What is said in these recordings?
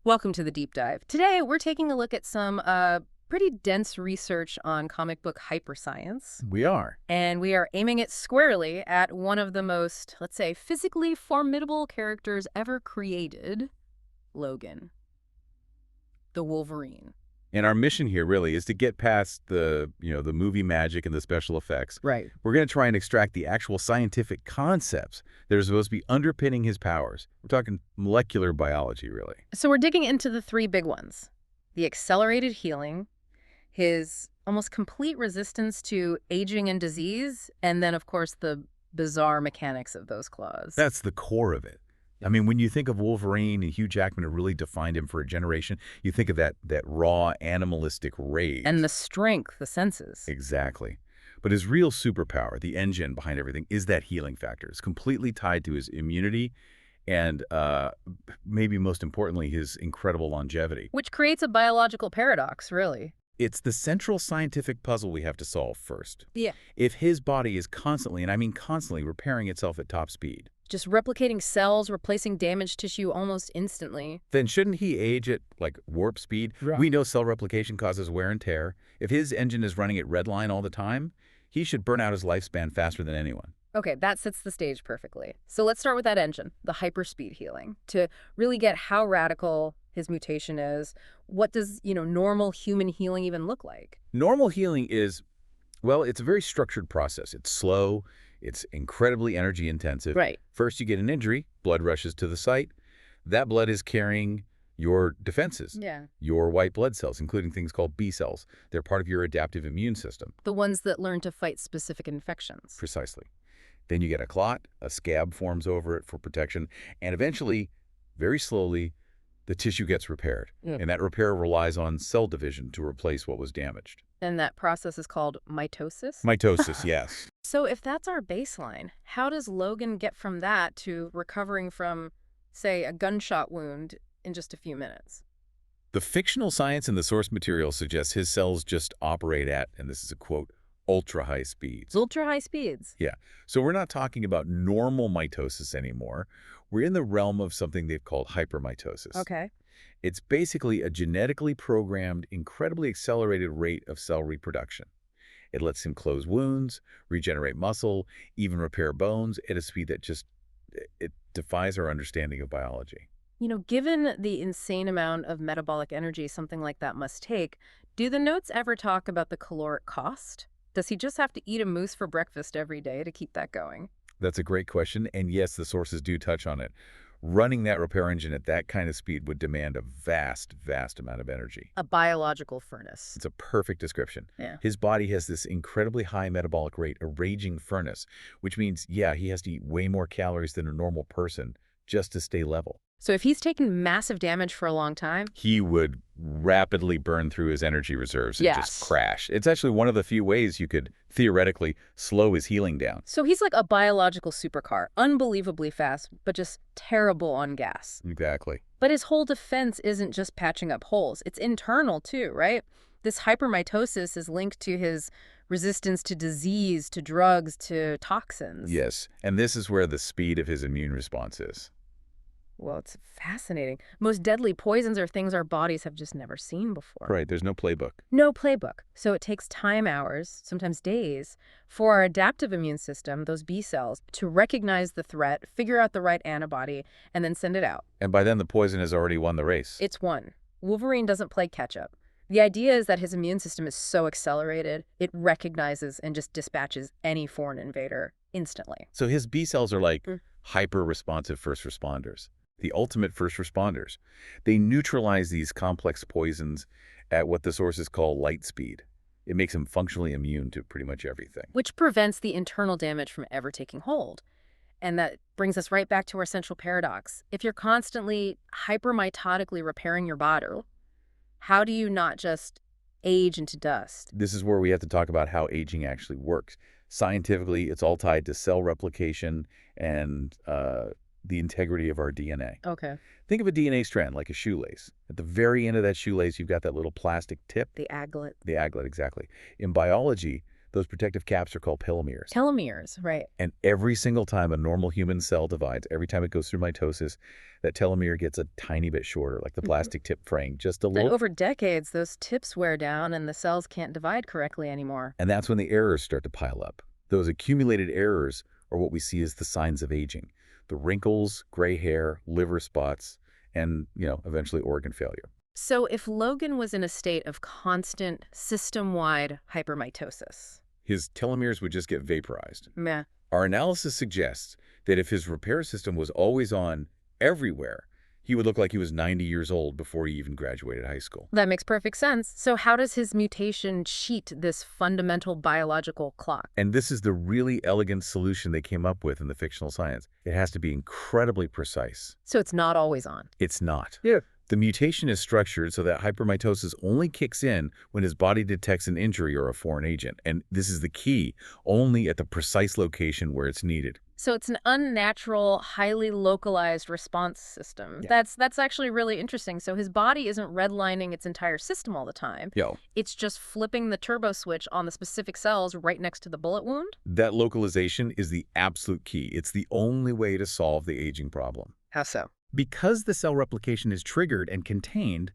Welcome to the deep dive. Today, we're taking a look at some pretty dense research on comic book hyperscience, We are. and we are aiming it squarely at one of the most, let's say, physically formidable characters ever created, Logan, the Wolverine. And our mission here really is to get past the movie magic and the special effects. Right. We're going to try and extract the actual scientific concepts that are supposed to be underpinning his powers. We're talking molecular biology, really. So we're digging into the three big ones: the accelerated healing, his almost complete resistance to aging and disease, and then, of course, the bizarre mechanics of those claws. That's the core of it. I mean, when you think of Wolverine and Hugh Jackman have really defined him for a generation, you think of that raw animalistic rage. And the strength, the senses. Exactly. But his real superpower, the engine behind everything, is that healing factor. It's completely tied to his immunity and maybe most importantly, his incredible longevity. Which creates a biological paradox, really. It's the central scientific puzzle we have to solve first. Yeah. If his body is constantly, and I mean constantly, repairing itself at top speed, Just replicating cells, replacing damaged tissue almost instantly. then shouldn't he age at, like, warp speed? Right. We know cell replication causes wear and tear. If his engine is running at redline all the time, he should burn out his lifespan faster than anyone. Okay, that sets the stage perfectly. So let's start with that engine, the hyperspeed healing, to really get how radical his mutation is. What does, normal human healing even look like? Normal healing is, well, it's a very structured process. It's slow. It's incredibly energy intensive. Right. First, you get an injury. Blood rushes to the site. That blood is carrying your defenses, Yeah. your white blood cells, including things called B cells. They're part of your adaptive immune system. The ones that learn to fight specific infections. Precisely. Then you get a clot. A scab forms over it for protection. And eventually, very slowly, the tissue gets repaired. Yeah. And that repair relies on cell division to replace what was damaged. And that process is called mitosis? Mitosis, yes. So if that's our baseline, how does Logan get from that to recovering from, say, a gunshot wound in just a few minutes? The fictional science in the source material suggests his cells just operate at, and this is a quote, ultra-high speeds. Ultra high speeds. Yeah. So we're not talking about normal mitosis anymore. We're in the realm of something they've called hypermitosis. Okay. It's basically a genetically programmed, incredibly accelerated rate of cell reproduction. It lets him close wounds, regenerate muscle, even repair bones at a speed that it defies our understanding of biology. Given the insane amount of metabolic energy something like that must take, do the notes ever talk about the caloric cost? Does he just have to eat a moose for breakfast every day to keep that going? That's a great question, and yes, the sources do touch on it. Running that repair engine at that kind of speed would demand a vast, vast amount of energy. A biological furnace. It's a perfect description. Yeah. His body has this incredibly high metabolic rate, a raging furnace, which means, yeah, he has to eat way more calories than a normal person just to stay level. So if he's taken massive damage for a long time, He would rapidly burn through his energy reserves and Yes. just crash. It's actually one of the few ways you could theoretically slow his healing down. so he's like a biological supercar, unbelievably fast, but just terrible on gas. Exactly. But his whole defense isn't just patching up holes. It's internal too, right? This hypermitosis is linked to his resistance to disease, to drugs, to toxins. Yes, and this is where the speed of his immune response is. Well, it's fascinating. Most deadly poisons are things our bodies have just never seen before. Right, there's no playbook. No playbook. So it takes time, hours, sometimes days, for our adaptive immune system, those B cells, to recognize the threat, figure out the right antibody, and then send it out. And by then the poison has already won the race. It's one. Wolverine doesn't play catch-up. The idea is that his immune system is so accelerated, it recognizes and just dispatches any foreign invader instantly. So his B cells are like Mm. hyper-responsive first responders, the ultimate first responders. They neutralize these complex poisons at what the sources call light speed. It makes him functionally immune to pretty much everything. Which prevents the internal damage from ever taking hold. And that brings us right back to our central paradox. If you're constantly hypermitotically repairing your body, how do you not just age into dust? This is where we have to talk about how aging actually works. Scientifically, it's all tied to cell replication and the integrity of our DNA. Okay. Think of a DNA strand like a shoelace. At the very end of that shoelace, you've got that little plastic tip. The aglet. The aglet, exactly. In biology, Those protective caps are called telomeres. Telomeres, right. And every single time a normal human cell divides, every time it goes through mitosis, that telomere gets a tiny bit shorter, like the Mhm. plastic tip fraying just a And little. over decades, those tips wear down and the cells can't divide correctly anymore. And that's when the errors start to pile up. Those accumulated errors are what we see as the signs of aging. The wrinkles, gray hair, liver spots, and, eventually organ failure. So if Logan was in a state of constant system-wide hypermitosis, His telomeres would just get vaporized. meh, Our analysis suggests that if his repair system was always on everywhere, he would look like he was 90 years old before he even graduated high school. that makes perfect sense. So how does his mutation cheat this fundamental biological clock? And this is the really elegant solution they came up with in the fictional science. It has to be incredibly precise. So it's not always on. It's not. Yeah. The mutation is structured so that hypermitosis only kicks in when his body detects an injury or a foreign agent. And this is the key, only at the precise location where it's needed. So it's an unnatural, highly localized response system. Yeah. That's actually really interesting. So his body isn't redlining its entire system all the time. Yo, It's just flipping the turbo switch on the specific cells right next to the bullet wound? that localization is the absolute key. It's the only way to solve the aging problem. How so? Because the cell replication is triggered and contained,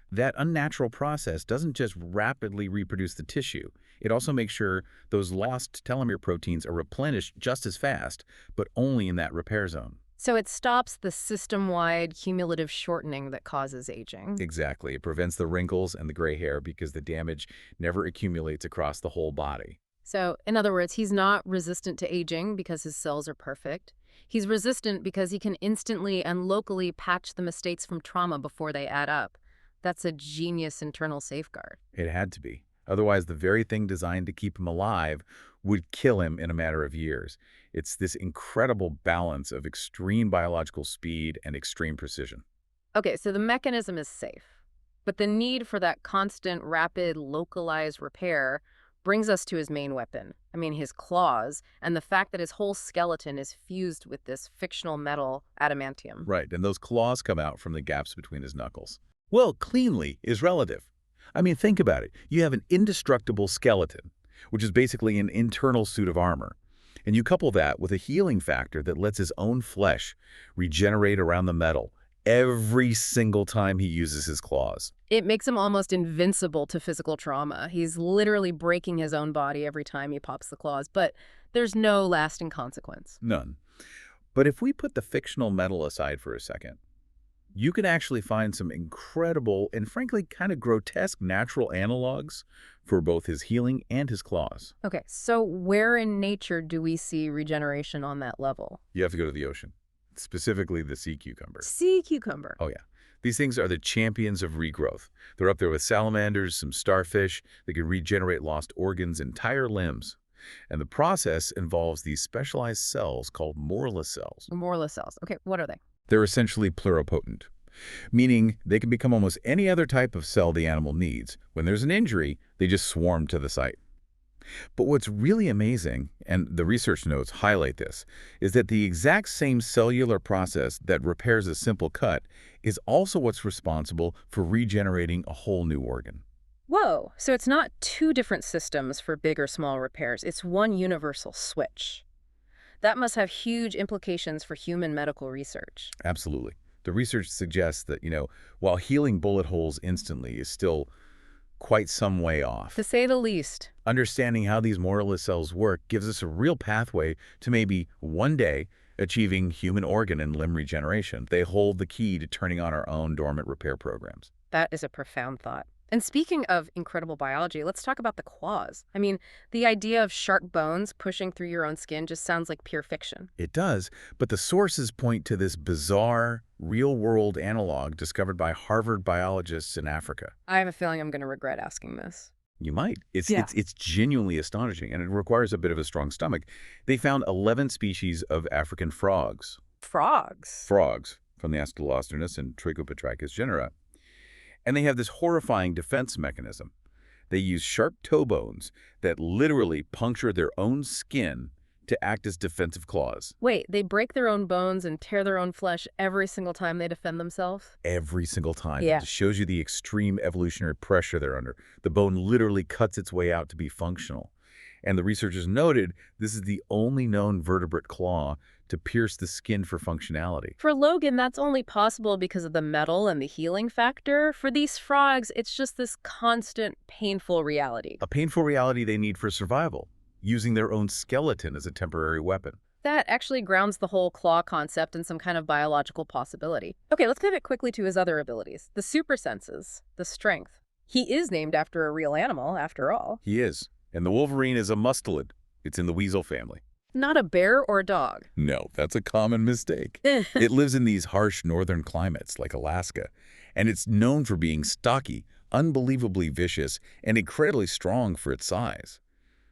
that unnatural process doesn't just rapidly reproduce the tissue. It also makes sure those lost telomere proteins are replenished just as fast, but only in that repair zone. So it stops the system-wide cumulative shortening that causes aging. Exactly. It prevents the wrinkles and the gray hair because the damage never accumulates across the whole body. So, in other words, he's not resistant to aging because his cells are perfect. He's resistant because he can instantly and locally patch the mistakes from trauma before they add up. That's a genius internal safeguard. It had to be. Otherwise, the very thing designed to keep him alive would kill him in a matter of years. It's this incredible balance of extreme biological speed and extreme precision. Okay, so the mechanism is safe, but the need for that constant, rapid, localized repair brings us to his main weapon. I mean, his claws, and the fact that his whole skeleton is fused with this fictional metal, adamantium. Right, and those claws come out from the gaps between his knuckles. Well, cleanly is relative. I mean, think about it. You have an indestructible skeleton, which is basically an internal suit of armor. And you couple that with a healing factor that lets his own flesh regenerate around the metal every single time he uses his claws. It makes him almost invincible to physical trauma. He's literally breaking his own body every time he pops the claws, but there's no lasting consequence. None. But if we put the fictional metal aside for a second, you can actually find some incredible and frankly kind of grotesque natural analogs for both his healing and his claws. Okay, so where in nature do we see regeneration on that level? You have to go to the ocean, specifically the sea cucumber. Sea cucumber. Oh, yeah. These things are the champions of regrowth. They're up there with salamanders, some starfish. They can regenerate lost organs, entire limbs. And the process involves these specialized cells called Morla cells. Morla cells. Okay, what are they? They're essentially pluripotent, meaning they can become almost any other type of cell the animal needs. When there's an injury, they just swarm to the site. But what's really amazing, and the research notes highlight this, is that the exact same cellular process that repairs a simple cut is also what's responsible for regenerating a whole new organ. Whoa, so it's not two different systems for big or small repairs. It's one universal switch. That must have huge implications for human medical research. Absolutely. The research suggests that, while healing bullet holes instantly is still quite some way off, To say the least. understanding how these Morla cells work gives us a real pathway to maybe one day achieving human organ and limb regeneration. They hold the key to turning on our own dormant repair programs. That is a profound thought. And speaking of incredible biology, let's talk about the claws. I mean, the idea of sharp bones pushing through your own skin just sounds like pure fiction. It does, but the sources point to this bizarre, real-world analog discovered by Harvard biologists in Africa. I have a feeling I'm going to regret asking this. You might. It's, Yeah. it's genuinely astonishing, and it requires a bit of a strong stomach. They found 11 species of African frogs. Frogs? Frogs, from the Astellosternus and Trichopetrachus genera. And they have this horrifying defense mechanism. They use sharp toe bones that literally puncture their own skin to act as defensive claws. Wait, they break their own bones and tear their own flesh every single time they defend themselves? Every single time. Yeah. It just shows you the extreme evolutionary pressure they're under. The bone literally cuts its way out to be functional. And the researchers noted this is the only known vertebrate claw to pierce the skin for functionality. For Logan, that's only possible because of the metal and the healing factor. For these frogs, it's just this constant, painful reality. A painful reality they need for survival, using their own skeleton as a temporary weapon. That actually grounds the whole claw concept in some kind of biological possibility. Okay, let's pivot quickly to his other abilities. The super senses, the strength. He is named after a real animal, after all. He is. And the Wolverine is a mustelid. It's in the weasel family. Not a bear or a dog. No, that's a common mistake. It lives in these harsh northern climates like Alaska, and it's known for being stocky, unbelievably vicious, and incredibly strong for its size.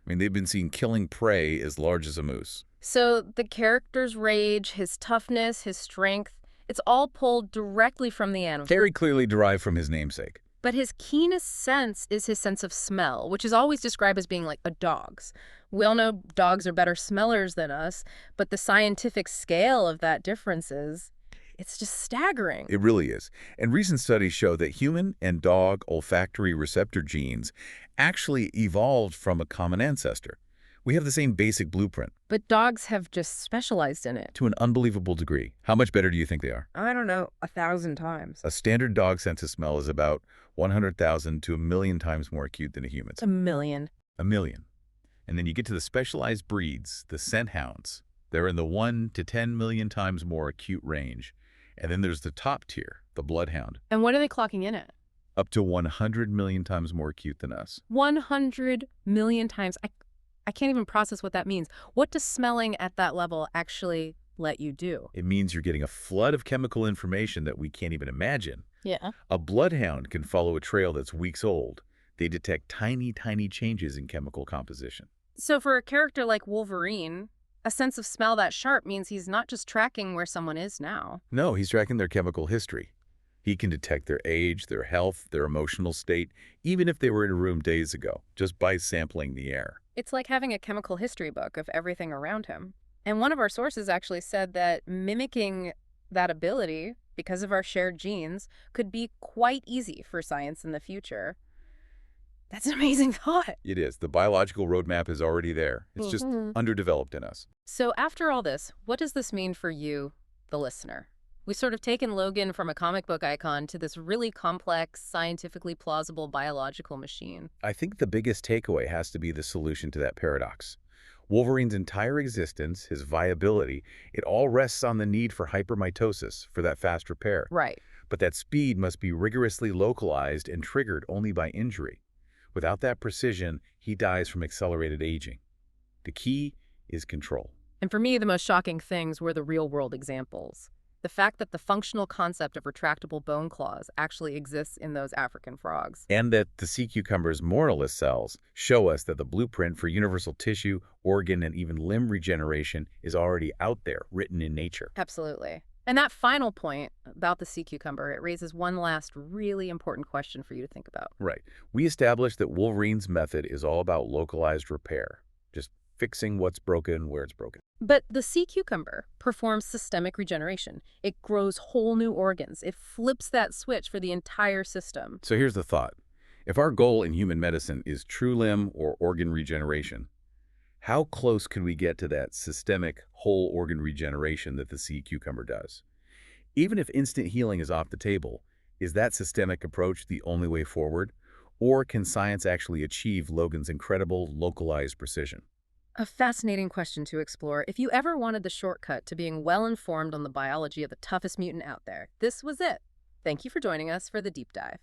I mean, they've been seen killing prey as large as a moose. So the character's rage, his toughness, his strength, it's all pulled directly from the animal. Very clearly derived from his namesake. But his keenest sense is his sense of smell, which is always described as being like a dog's. We all know dogs are better smellers than us, but the scientific scale of that difference it's just staggering. It really is. And recent studies show that human and dog olfactory receptor genes actually evolved from a common ancestor. We have the same basic blueprint. But dogs have just specialized in it. To an unbelievable degree. How much better do you think they are? I don't know, 1,000 times. A standard dog sense of smell is about 100,000 to 1,000,000 times more acute than a human's. A million. A million. And then you get to the specialized breeds, the scent hounds. They're in the 1 to 10 million times more acute range. And then there's the top tier, the bloodhound. And what are they clocking in at? Up to 100 million times more acute than us. 100 million times. I can't even process what that means. What does smelling at that level actually let you do? It means you're getting a flood of chemical information that we can't even imagine. Yeah. A bloodhound can follow a trail that's weeks old. They detect tiny, tiny changes in chemical composition. So for a character like Wolverine, a sense of smell that sharp means he's not just tracking where someone is now. No, he's tracking their chemical history. He can detect their age, their health, their emotional state, even if they were in a room days ago, just by sampling the air. It's like having a chemical history book of everything around him. And one of our sources actually said that mimicking that ability, because of our shared genes, could be quite easy for science in the future. That's an amazing thought. It is. The biological roadmap is already there. It's just underdeveloped in us. So after all this, what does this mean for you, the listener? We've sort of taken Logan from a comic book icon to this really complex, scientifically plausible biological machine. I think the biggest takeaway has to be the solution to that paradox. Wolverine's entire existence, his viability, it all rests on the need for hypermitosis, for that fast repair. Right. But that speed must be rigorously localized and triggered only by injury. Without that precision, he dies from accelerated aging. The key is control. And for me, the most shocking things were the real-world examples. The fact that the functional concept of retractable bone claws actually exists in those African frogs. And that the sea cucumber's mortalis cells show us that the blueprint for universal tissue, organ, and even limb regeneration is already out there, written in nature. Absolutely. And that final point about the sea cucumber, it raises one last really important question for you to think about. Right. We established that Wolverine's method is all about localized repair, just fixing what's broken where it's broken. But the sea cucumber performs systemic regeneration. It grows whole new organs. It flips that switch for the entire system. So here's the thought. If our goal in human medicine is true limb or organ regeneration, how close could we get to that systemic whole organ regeneration that the sea cucumber does? Even if instant healing is off the table, is that systemic approach the only way forward? Or can science actually achieve Logan's incredible localized precision? A fascinating question to explore. If you ever wanted the shortcut to being well-informed on the biology of the toughest mutant out there, this was it. Thank you for joining us for the deep dive.